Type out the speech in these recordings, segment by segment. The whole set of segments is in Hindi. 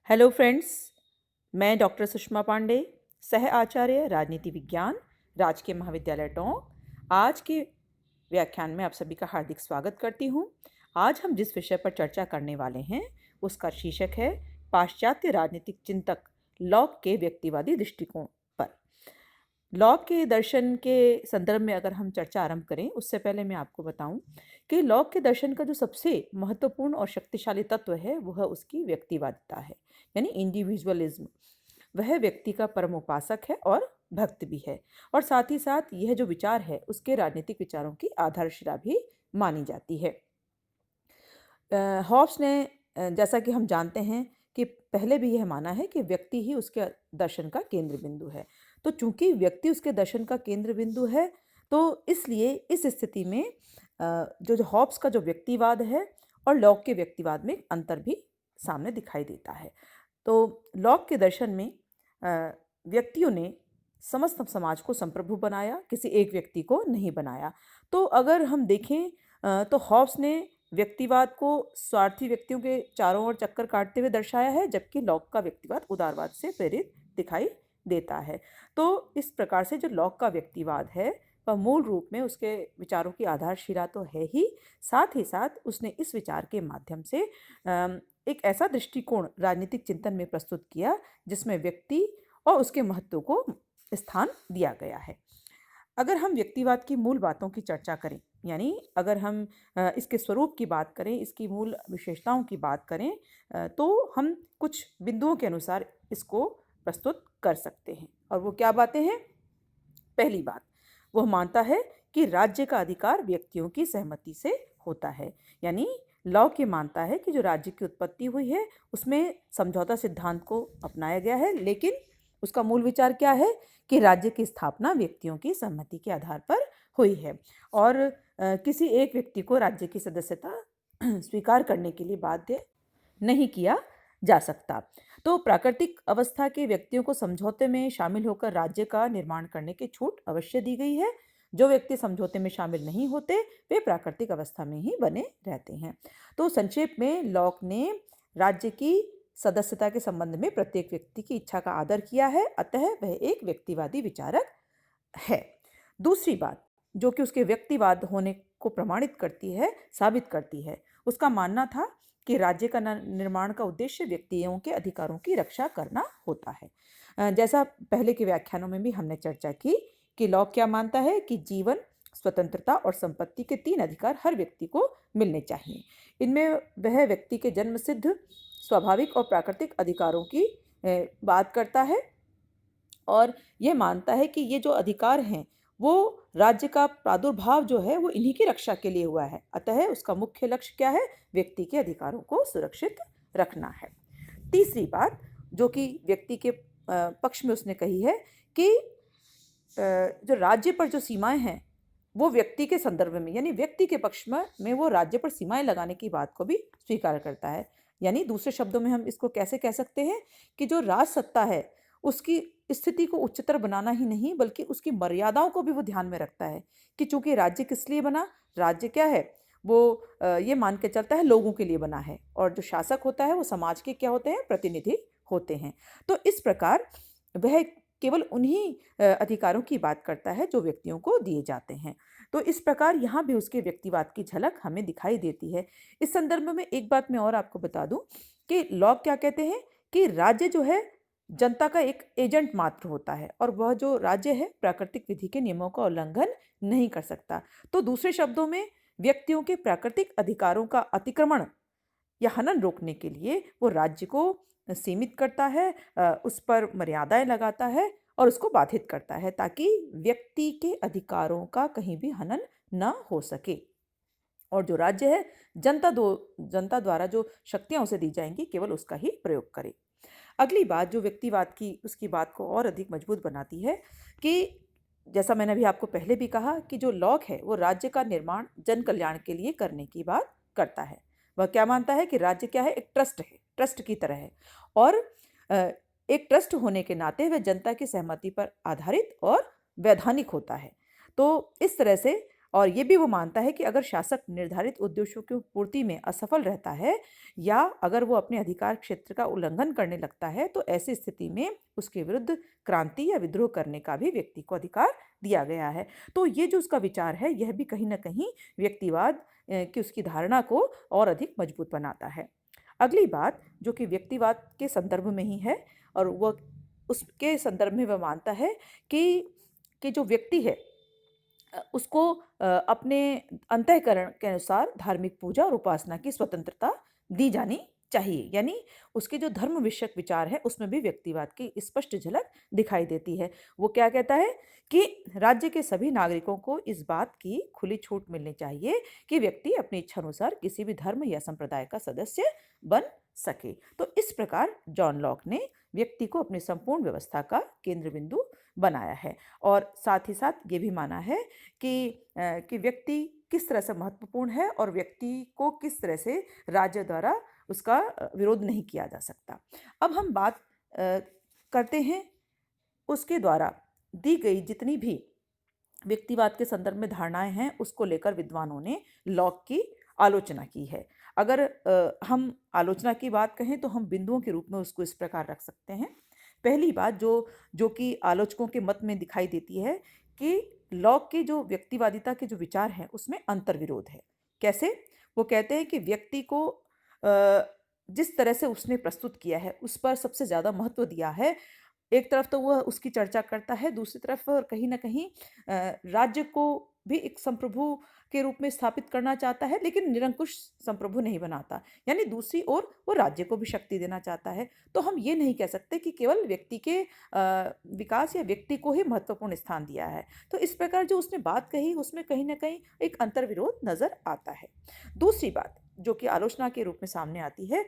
हेलो फ्रेंड्स, मैं डॉक्टर सुषमा पांडे, सह आचार्य राजनीति विज्ञान, राजकीय महाविद्यालय टोंक। आज के व्याख्यान में आप सभी का हार्दिक स्वागत करती हूँ। आज हम जिस विषय पर चर्चा करने वाले हैं उसका शीर्षक है पाश्चात्य राजनीतिक चिंतक लॉक के व्यक्तिवादी दृष्टिकोण पर। लॉक के दर्शन के संदर्भ में अगर हम चर्चा आरंभ करें उससे पहले मैं आपको बताऊं कि लॉक के दर्शन का जो सबसे महत्वपूर्ण और शक्तिशाली तत्व है वह उसकी व्यक्तिवादिता है, यानी इंडिविजुअलिज्म। वह व्यक्ति का परम उपासक है और भक्त भी है, और साथ ही साथ यह जो विचार है उसके राजनीतिक विचारों की आधारशिला भी मानी जाती है। हॉब्स ने जैसा कि हम जानते हैं कि पहले भी यह माना है कि व्यक्ति ही उसके दर्शन का केंद्र बिंदु है। तो चूंकि व्यक्ति उसके दर्शन का केंद्र बिंदु है, तो इसलिए इस स्थिति में जो हॉब्स का जो व्यक्तिवाद है और लॉक के व्यक्तिवाद में अंतर भी सामने दिखाई देता है। तो लॉक के दर्शन में व्यक्तियों ने समस्त समाज को संप्रभु बनाया, किसी एक व्यक्ति को नहीं बनाया। तो अगर हम देखें तो हॉब्स ने व्यक्तिवाद को स्वार्थी व्यक्तियों के चारों ओर चक्कर काटते हुए दर्शाया है, जबकि लॉक का व्यक्तिवाद उदारवाद से प्रेरित दिखाई देता है। तो इस प्रकार से जो लॉक का व्यक्तिवाद है वह मूल रूप में उसके विचारों की आधारशिला तो है ही, साथ ही साथ उसने इस विचार के माध्यम से एक ऐसा दृष्टिकोण राजनीतिक चिंतन में प्रस्तुत किया जिसमें व्यक्ति और उसके महत्व को स्थान दिया गया है। अगर हम व्यक्तिवाद की मूल बातों की चर्चा करें, यानी अगर हम इसके स्वरूप की बात करें, इसकी मूल विशेषताओं की बात करें, तो हम कुछ बिंदुओं के अनुसार इसको प्रस्तुत कर सकते हैं। और वो क्या बातें हैं? पहली बात, वह मानता है कि राज्य का अधिकार व्यक्तियों की सहमति से होता है, यानी लॉक ये मानता है कि जो राज्य की उत्पत्ति हुई है उसमें समझौता सिद्धांत को अपनाया गया है, लेकिन उसका मूल विचार क्या है कि राज्य की स्थापना व्यक्तियों की सहमति के आधार पर हुई है और किसी एक व्यक्ति को राज्य की सदस्यता स्वीकार करने के लिए बाध्य नहीं किया जा सकता। तो प्राकृतिक अवस्था के व्यक्तियों को समझौते में शामिल होकर राज्य का निर्माण करने की छूट अवश्य दी गई है। जो व्यक्ति समझौते में शामिल नहीं होते वे प्राकृतिक अवस्था में ही बने रहते हैं। तो संक्षेप में लॉक ने राज्य की सदस्यता के संबंध में प्रत्येक व्यक्ति की इच्छा का आदर किया है, अतः वह एक व्यक्तिवादी विचारक है। दूसरी बात जो कि उसके व्यक्तिवाद होने को प्रमाणित करती है, साबित करती है, उसका मानना था कि राज्य का निर्माण का उद्देश्य व्यक्तियों के अधिकारों की रक्षा करना होता है। जैसा पहले के व्याख्यानों में भी हमने चर्चा की कि लॉक क्या मानता है कि जीवन, स्वतंत्रता और संपत्ति के 3 अधिकार हर व्यक्ति को मिलने चाहिए। इनमें वह व्यक्ति के जन्मसिद्ध, स्वाभाविक और प्राकृतिक अधिकारों की बात करता है और ये मानता है कि ये जो अधिकार हैं वो राज्य का प्रादुर्भाव जो है वो इन्हीं की रक्षा के लिए हुआ है, अतः उसका मुख्य लक्ष्य क्या है? व्यक्ति के अधिकारों को सुरक्षित रखना है। तीसरी बात जो कि व्यक्ति के पक्ष में उसने कही है कि जो राज्य पर जो सीमाएं हैं वो व्यक्ति के संदर्भ में, यानी व्यक्ति के पक्ष में वो राज्य पर सीमाएं लगाने की बात को भी स्वीकार करता है। यानी दूसरे शब्दों में हम इसको कैसे कह सकते हैं कि जो राज सत्ता है उसकी स्थिति को उच्चतर बनाना ही नहीं बल्कि उसकी मर्यादाओं को भी वो ध्यान में रखता है कि चूंकि राज्य किस लिए बना, राज्य क्या है वो ये मान के चलता है लोगों के लिए बना है, और जो शासक होता है वो समाज के क्या होते हैं? प्रतिनिधि होते हैं। तो इस प्रकार वह केवल उन्हीं अधिकारों की बात करता है जो व्यक्तियों को दिए जाते हैं। तो इस प्रकार यहाँ भी उसके व्यक्तिवाद की झलक हमें दिखाई देती है। इस संदर्भ में एक बात मैं और आपको बता दूं कि लॉक क्या कहते हैं कि राज्य जो है जनता का एक एजेंट मात्र होता है और वह जो राज्य है प्राकृतिक विधि के नियमों का उल्लंघन नहीं कर सकता। तो दूसरे शब्दों में व्यक्तियों के प्राकृतिक अधिकारों का अतिक्रमण या हनन रोकने के लिए वो राज्य को सीमित करता है, उस पर मर्यादाएं लगाता है और उसको बाधित करता है ताकि व्यक्ति के अधिकारों का कहीं भी हनन न हो सके। और जो राज्य है जनता द्वारा जो शक्तियां उसे दी जाएंगी केवल उसका ही प्रयोग करे। अगली बात जो व्यक्तिवाद की उसकी बात को और अधिक मजबूत बनाती है कि जैसा मैंने अभी आपको पहले भी कहा कि जो लॉक है वो राज्य का निर्माण जन कल्याण के लिए करने की बात करता है। वह क्या मानता है कि राज्य क्या है? एक ट्रस्ट है, ट्रस्ट की तरह है और एक ट्रस्ट होने के नाते वह जनता की सहमति पर आधारित और वैधानिक होता है। तो इस तरह से और ये भी वो मानता है कि अगर शासक निर्धारित उद्देश्यों की पूर्ति में असफल रहता है या अगर वो अपने अधिकार क्षेत्र का उल्लंघन करने लगता है तो ऐसी स्थिति में उसके विरुद्ध क्रांति या विद्रोह करने का भी व्यक्ति को अधिकार दिया गया है। तो ये जो उसका विचार है यह भी कहीं ना कहीं व्यक्तिवाद की उसकी धारणा को और अधिक मजबूत बनाता है। अगली बात जो कि व्यक्तिवाद के संदर्भ में ही है और वह उसके संदर्भ में वह मानता है कि जो व्यक्ति है उसको अपने अंतःकरण के अनुसार धार्मिक पूजा और उपासना की स्वतंत्रता दी जानी चाहिए। यानी उसके जो धर्म विषयक विचार है उसमें भी व्यक्तिवाद की स्पष्ट झलक दिखाई देती है। वो क्या कहता है कि राज्य के सभी नागरिकों को इस बात की खुली छूट मिलनी चाहिए कि व्यक्ति अपनी इच्छा अनुसार किसी भी धर्म या संप्रदाय का सदस्य बन सके। तो इस प्रकार जॉन लॉक ने व्यक्ति को अपनी संपूर्ण व्यवस्था का केंद्र बिंदु बनाया है और साथ ही साथ ये भी माना है कि व्यक्ति किस तरह से महत्वपूर्ण है और व्यक्ति को किस तरह से राज्य द्वारा उसका विरोध नहीं किया जा सकता। अब हम बात करते हैं उसके द्वारा दी गई जितनी भी व्यक्तिवाद के संदर्भ में धारणाएं हैं उसको लेकर विद्वानों ने लॉक की आलोचना की है। अगर हम आलोचना की बात कहें तो हम बिंदुओं के रूप में उसको इस प्रकार रख सकते हैं। पहली बात जो कि आलोचकों के मत में दिखाई देती है कि लॉक के जो व्यक्तिवादिता के जो विचार हैं उसमें अंतर्विरोध है। कैसे? वो कहते हैं कि व्यक्ति को जिस तरह से उसने प्रस्तुत किया है उस पर सबसे ज़्यादा महत्व दिया है। एक तरफ तो वह उसकी चर्चा करता है, दूसरी तरफ कहीं न कहीं राज्य को भी एक संप्रभु के रूप में स्थापित करना चाहता है, लेकिन निरंकुश संप्रभु नहीं बनाता। यानी दूसरी ओर वो राज्य को भी शक्ति देना चाहता है। तो हम ये नहीं कह सकते कि केवल व्यक्ति के विकास या व्यक्ति को ही महत्वपूर्ण स्थान दिया है। तो इस प्रकार जो उसने बात कही उसमें कहीं न कहीं एक अंतर्विरोध नज़र आता है। दूसरी बात जो कि आलोचना के रूप में सामने आती है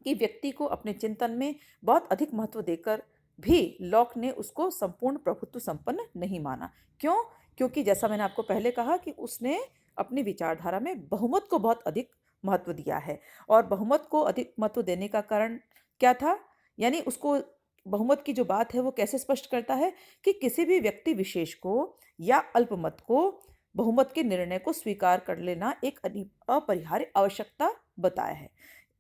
कि व्यक्ति को अपने चिंतन में बहुत अधिक महत्व देकर भी लॉक ने उसको संपूर्ण प्रभुत्व संपन्न नहीं माना। क्यों? क्योंकि जैसा मैंने आपको पहले कहा कि उसने अपनी विचारधारा में बहुमत को बहुत अधिक महत्व दिया है और बहुमत को अधिक महत्व देने का कारण क्या था? यानी उसको बहुमत की जो बात है वो कैसे स्पष्ट करता है कि किसी भी व्यक्ति विशेष को या अल्पमत को बहुमत के निर्णय को स्वीकार कर लेना एक अपरिहार्य आवश्यकता बताया है।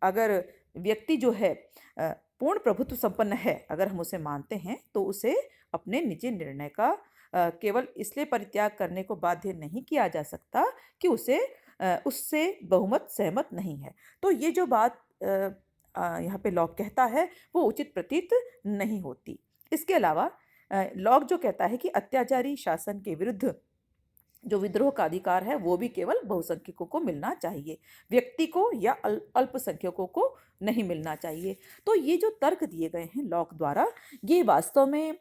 अगर व्यक्ति जो है पूर्ण प्रभुत्व संपन्न है, अगर हम उसे मानते हैं तो उसे अपने निजी निर्णय का केवल इसलिए परित्याग करने को बाध्य नहीं किया जा सकता कि उससे बहुमत सहमत नहीं है। तो ये जो बात यहाँ पे लॉक कहता है वो उचित प्रतीत नहीं होती। इसके अलावा लॉक जो कहता है कि अत्याचारी शासन के विरुद्ध जो विद्रोह का अधिकार है वो भी केवल बहुसंख्यकों को मिलना चाहिए, व्यक्ति को या अल्पसंख्यकों को नहीं मिलना चाहिए। तो ये जो तर्क दिए गए हैं लॉक द्वारा ये वास्तव में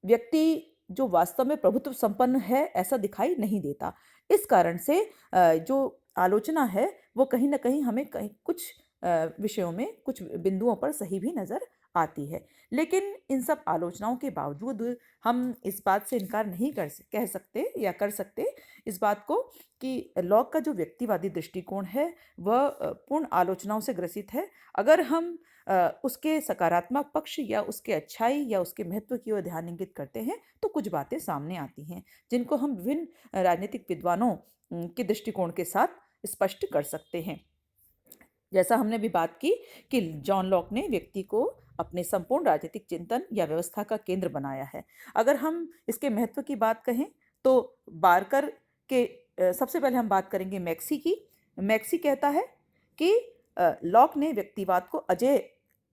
व्यक्ति जो वास्तव में प्रभुत्व संपन्न है ऐसा दिखाई नहीं देता। इस कारण से जो आलोचना है वो कहीं ना कहीं हमें कुछ विषयों में कुछ बिंदुओं पर सही भी नज़र आती है। लेकिन इन सब आलोचनाओं के बावजूद हम इस बात से इनकार नहीं कह सकते या कर सकते इस बात को कि लॉक का जो व्यक्तिवादी दृष्टिकोण है वह पूर्ण आलोचनाओं से ग्रसित है। अगर हम उसके सकारात्मक पक्ष या उसके अच्छाई या उसके महत्व की ओर ध्यान इंगित करते हैं तो कुछ बातें सामने आती हैं जिनको हम विभिन्न राजनीतिक विद्वानों के दृष्टिकोण के साथ स्पष्ट कर सकते हैं। जैसा हमने भी बात की कि जॉन लॉक ने व्यक्ति को अपने संपूर्ण राजनीतिक चिंतन या व्यवस्था का केंद्र बनाया है। अगर हम इसके महत्व की बात कहें तो बारकर के सबसे पहले हम बात करेंगे मैक्सी की। मैक्सी कहता है कि लॉक ने व्यक्तिवाद को अजेय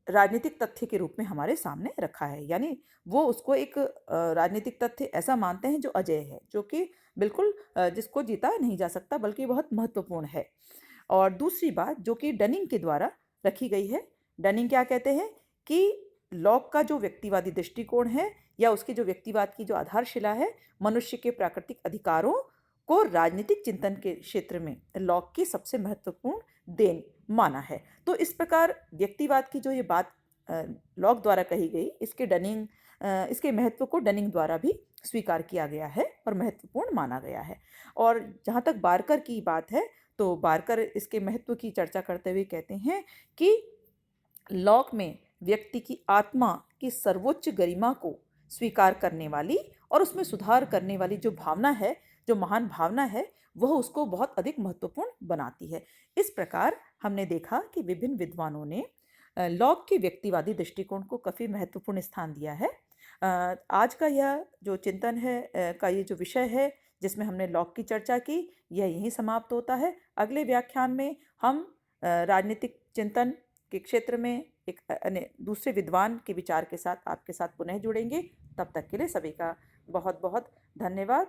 राजनीतिक तथ्य के रूप में हमारे सामने रखा है। यानी वो उसको एक राजनीतिक तथ्य ऐसा मानते हैं जो अजेय है, जो कि बिल्कुल जिसको जीता नहीं जा सकता बल्कि बहुत महत्वपूर्ण है। और दूसरी बात जो कि डनिंग के द्वारा रखी गई है, डनिंग क्या कहते हैं कि लॉक का जो व्यक्तिवादी दृष्टिकोण है या उसके जो व्यक्तिवाद की जो आधारशिला है मनुष्य के प्राकृतिक अधिकारों को राजनीतिक चिंतन के क्षेत्र में लॉक की सबसे महत्वपूर्ण देन माना है। तो इस प्रकार व्यक्तिवाद की जो ये बात लॉक द्वारा कही गई इसके महत्व को डनिंग द्वारा भी स्वीकार किया गया है और महत्वपूर्ण माना गया है। और जहाँ तक बारकर की बात है तो बारकर इसके महत्व की चर्चा करते हुए कहते हैं कि लॉक में व्यक्ति की आत्मा की सर्वोच्च गरिमा को स्वीकार करने वाली और उसमें सुधार करने वाली जो भावना है जो महान भावना है वह उसको बहुत अधिक महत्वपूर्ण बनाती है। इस प्रकार हमने देखा कि विभिन्न विद्वानों ने लॉक के व्यक्तिवादी दृष्टिकोण को काफ़ी महत्वपूर्ण स्थान दिया है। आज का यह जो चिंतन है का ये जो विषय है जिसमें हमने लॉक की चर्चा की, यह यहीं समाप्त होता है। अगले व्याख्यान में हम राजनीतिक चिंतन के क्षेत्र में एक दूसरे विद्वान के विचार के साथ आपके साथ पुनः जुड़ेंगे। तब तक के लिए सभी का बहुत बहुत धन्यवाद।